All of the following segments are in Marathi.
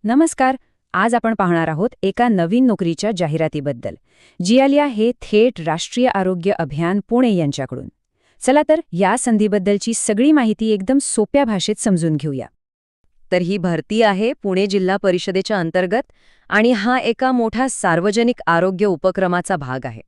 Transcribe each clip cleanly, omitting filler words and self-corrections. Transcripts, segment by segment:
नमस्कार. आज आपण पाहणार आहोत एका नवीन नोकरीच्या जाहिरातीबद्दल, जी आली आहे थेट राष्ट्रीय आरोग्य अभियान पुणे यांच्याकडून. चला तर या संधीबद्दलची सगळी माहिती एकदम सोप्या भाषेत समजून घेऊया. तर ही भरती आहे पुणे जिल्हा परिषदेच्या अंतर्गत आणि हा एका मोठा सार्वजनिक आरोग्य उपक्रमाचा भाग आहे.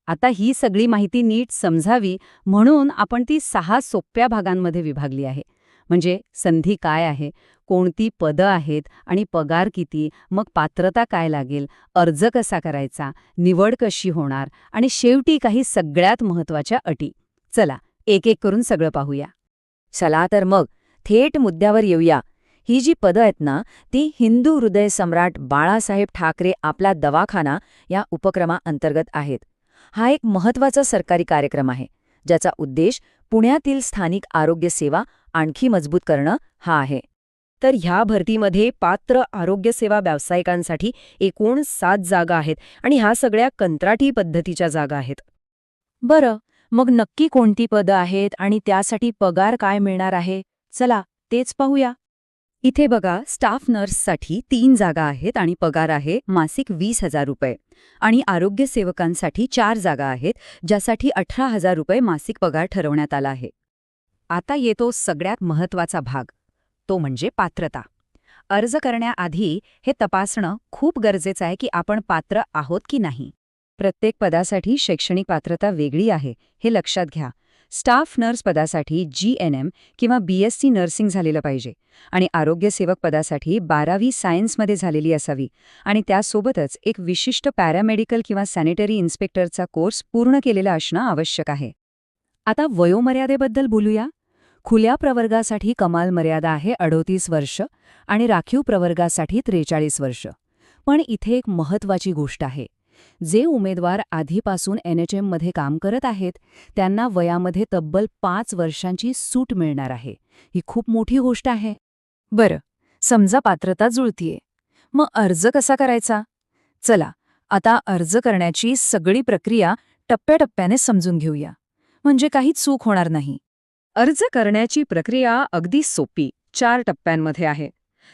आता ही सगळी माहिती नीट समजावी म्हणून आपण ती 6 सोप्या भागांमध्ये विभागली आहे. म्हणजे संधी काय आहे, कोणती पदं आहेत आणि पगार किती, मग पात्रता काय लागेल, अर्ज कसा करायचा, निवड कशी होणार आणि शेवटी काही सगळ्यात महत्त्वाच्या अटी. चला एक एक करून सगळं पाहूया. चला तर मग थेट मुद्द्यावर येऊया. ही जी पदं आहेत ना, ती हिंदू हृदय सम्राट बाळासाहेब ठाकरे आपला दवाखाना या उपक्रमाअंतर्गत आहेत. हा एक महत्त्वाचा सरकारी कार्यक्रम आहे, ज्याचा उद्देश पुण्यातील स्थानिक आरोग्य सेवा आणखी मजबूत करणं हा आहे. तर ह्या भरतीमध्ये पात्र आरोग्यसेवा व्यावसायिकांसाठी एकूण 7 जागा आहेत आणि ह्या सगळ्या कंत्राटी पद्धतीच्या जागा आहेत. बरं, मग नक्की कोणती पदं आहेत आणि त्यासाठी पगार काय मिळणार आहे? चला तेच पाहूया. इथे बघा, स्टाफ नर्ससाठी 3 जागा आहेत आणि पगार आहे मासिक 20,000 रुपये. आणि आरोग्यसेवकांसाठी 4 जागा आहेत, ज्यासाठी 18,000 रुपये मासिक पगार ठरवण्यात आला आहे. आता येतो सगळ्यात महत्त्वाचा भाग, तो म्हणजे पात्रता. अर्ज करण्याआधी हे तपासणं खूप गरजेचं आहे की आपण पात्र आहोत की नाही. प्रत्येक पदासाठी शैक्षणिक पात्रता वेगळी आहे, हे लक्षात घ्या. स्टाफ नर्स पदासाठी GNM किंवा BSc नर्सिंग झालेलं पाहिजे आणि आरोग्यसेवक पदासाठी 12वी सायन्समध्ये झालेली असावी आणि त्यासोबतच एक विशिष्ट पॅरामेडिकल किंवा सॅनिटरी इन्स्पेक्टरचा कोर्स पूर्ण केलेला असणं आवश्यक आहे. आता वयोमर्यादेबद्दल बोलूया. खुल्या प्रवर्गासाठी कमाल मर्यादा आहे 38 वर्ष आणि राखीव प्रवर्गासाठी 43 वर्ष. पण इथे एक महत्त्वाची गोष्ट आहे. जे उमेदवार आधीपासून NHM मध्ये काम करत आहेत त्यांना वयामध्ये तब्बल 5 वर्षांची सूट मिळणार आहे. ही खूप मोठी गोष्ट आहे. बरं, समजा पात्रता जुळतीये. मग अर्ज कसा करायचा? चला आता अर्ज करण्याची सगळी प्रक्रिया टप्प्याटप्प्याने समजून घेऊया, म्हणजे काहीच चूक होणार नाही. अर्ज करण्याची प्रक्रिया अगदी सोपी 4 टप्प्यांमध्ये आहे.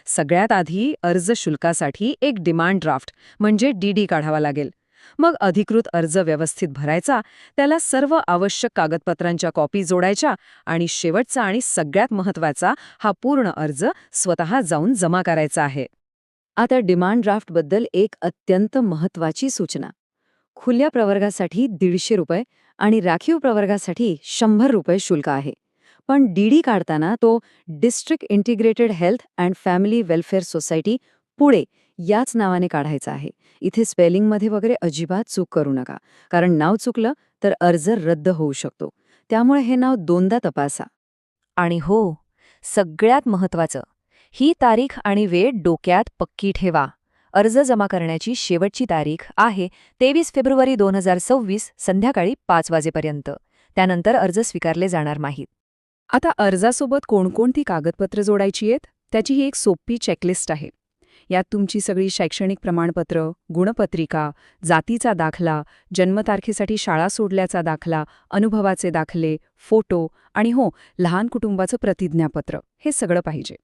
सगळ्यात आधी अर्ज शुल्कासाठी एक डिमांड ड्राफ्ट म्हणजे DD काढावा लागेल. मग अधिकृत अर्ज व्यवस्थित भरायचा, त्याला सर्व आवश्यक कागदपत्रांच्या कॉपी जोडायच्या आणि शेवटचा आणि सगळ्यात महत्त्वाचा हा पूर्ण अर्ज स्वतः जाऊन जमा करायचा आहे. आता डिमांड ड्राफ्टबद्दल एक अत्यंत महत्त्वाची सूचना. खुल्या प्रवर्गासाठी 150 रुपये आणि राखीव प्रवर्गासाठी 100 रुपये शुल्क आहे. पण DD काढताना तो district integrated health and family welfare society Pune याच नावाने काढायचा आहे. इथे स्पेलिंगमध्ये वगैरे अजिबात चूक करू नका, कारण नाव चुकलं तर अर्ज रद्द होऊ शकतो. त्यामुळे हे नाव 2दा तपासा. आणि हो, सगळ्यात महत्त्वाचं, ही तारीख आणि वेळ डोक्यात पक्की ठेवा. अर्ज जमा करण्याची शेवटची तारीख आहे 23 फेब्रुवारी 2026 संध्याकाळी 5 वाजेपर्यंत. त्यानंतर अर्ज स्वीकारले जाणार नाहीत. आता अर्जासोबत कोणकोणती कागदपत्र जोडायची आहेत त्याची ही एक सोपी चेकलिस्ट आहे. यात तुमची सगळी शैक्षणिक प्रमाणपत्र, गुणपत्रिका, जातीचा दाखला, जन्मतारखेसाठी शाळा सोडल्याचा दाखला, अनुभवाचे दाखले, फोटो आणि हो, लहान कुटुंबाचं प्रतिज्ञापत्र हे सगळं पाहिजे.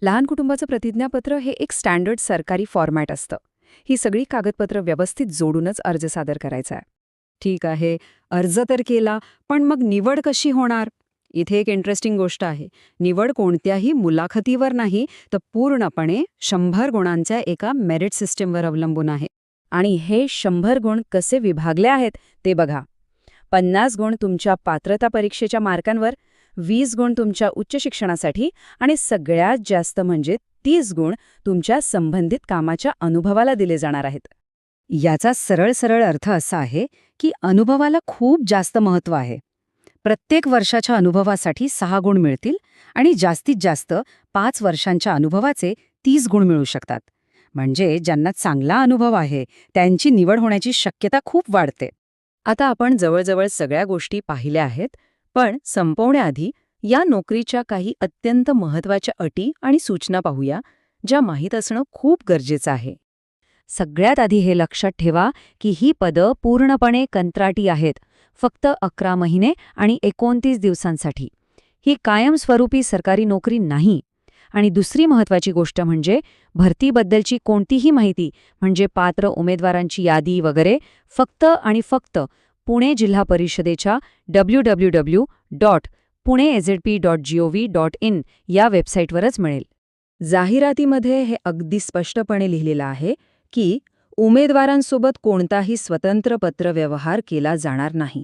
लहान कुटुंबाचं प्रतिज्ञापत्र हे एक स्टँडर्ड सरकारी फॉर्मॅट असतं. ही सगळी कागदपत्र व्यवस्थित जोडूनच अर्ज सादर करायचा आहे. ठीक आहे, अर्ज तर केला, पण मग निवड कशी होणार? इथे एक इंटरेस्टिंग गोष्ट आहे. निवड कोणत्याही मुलाखतीवर नाही, तर पूर्णपणे 100 गुणांच्या एका मेरिट सिस्टीमवर अवलंबून आहे. आणि हे 100 गुण कसे विभागले आहेत ते बघा. 50 गुण तुमच्या पात्रता परीक्षेच्या मार्कांवर, 20 गुण तुमच्या उच्च शिक्षणासाठी आणि सगळ्यात जास्त म्हणजे 30 गुण तुमच्या संबंधित कामाच्या अनुभवाला दिले जाणार आहेत. याचा सरळ अर्थ असा आहे की अनुभवाला खूप जास्त महत्त्व आहे. प्रत्येक वर्षाच्या अनुभवासाठी 6 गुण मिळतील आणि जास्तीत जास्त 5 वर्षांच्या अनुभवाचे 30 गुण मिळू शकतात. म्हणजे ज्यांना चांगला अनुभव आहे त्यांची निवड होण्याची शक्यता खूप वाढते. आता आपण जवळजवळ सगळ्या गोष्टी पाहिल्या आहेत, पण संपवण्याआधी या नोकरीच्या काही अत्यंत महत्त्वाच्या अटी आणि सूचना पाहूया, ज्या माहीत असणं खूप गरजेचं आहे. सगळ्यात आधी हे लक्षात ठेवा की ही पदं पूर्णपणे कंत्राटी आहेत, फक्त 11 महिने आणि 29 दिवसांसाठी. ही कायमस्वरूपी सरकारी नोकरी नाही. आणि दुसरी महत्त्वाची गोष्ट म्हणजे भरतीबद्दलची कोणतीही माहिती म्हणजे पात्र उमेदवारांची यादी वगैरे फक्त आणि फक्त पुणे जिल्हा परिषदेच्या www.puneazp.gov.in या वेबसाईटवरच मिळेल. जाहिरातीमध्ये हे अगदी स्पष्टपणे लिहिलेलं आहे की उमेदवारांसोबत कोणताही स्वतंत्र पत्रव्यवहार केला जाणार नाही.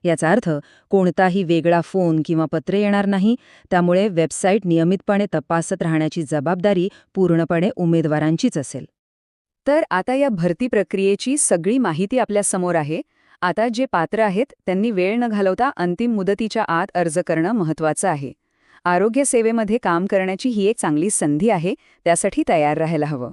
याचा अर्थ कोणताही वेगळा फोन किंवा पत्र येणार नाही, त्यामुळे वेबसाईट नियमितपणे तपासत राहण्याची जबाबदारी पूर्णपणे उमेदवारांचीच असेल. तर आता या भरती प्रक्रियेची सगळी माहिती आपल्यासमोर आहे. आता जे पात्र आहेत त्यांनी वेळ न घालवता अंतिम मुदतीच्या आत अर्ज करणं महत्त्वाचं आहे. आरोग्य सेवेमध्ये काम करण्याची ही एक चांगली संधी आहे, त्यासाठी तयार राहायला हवं.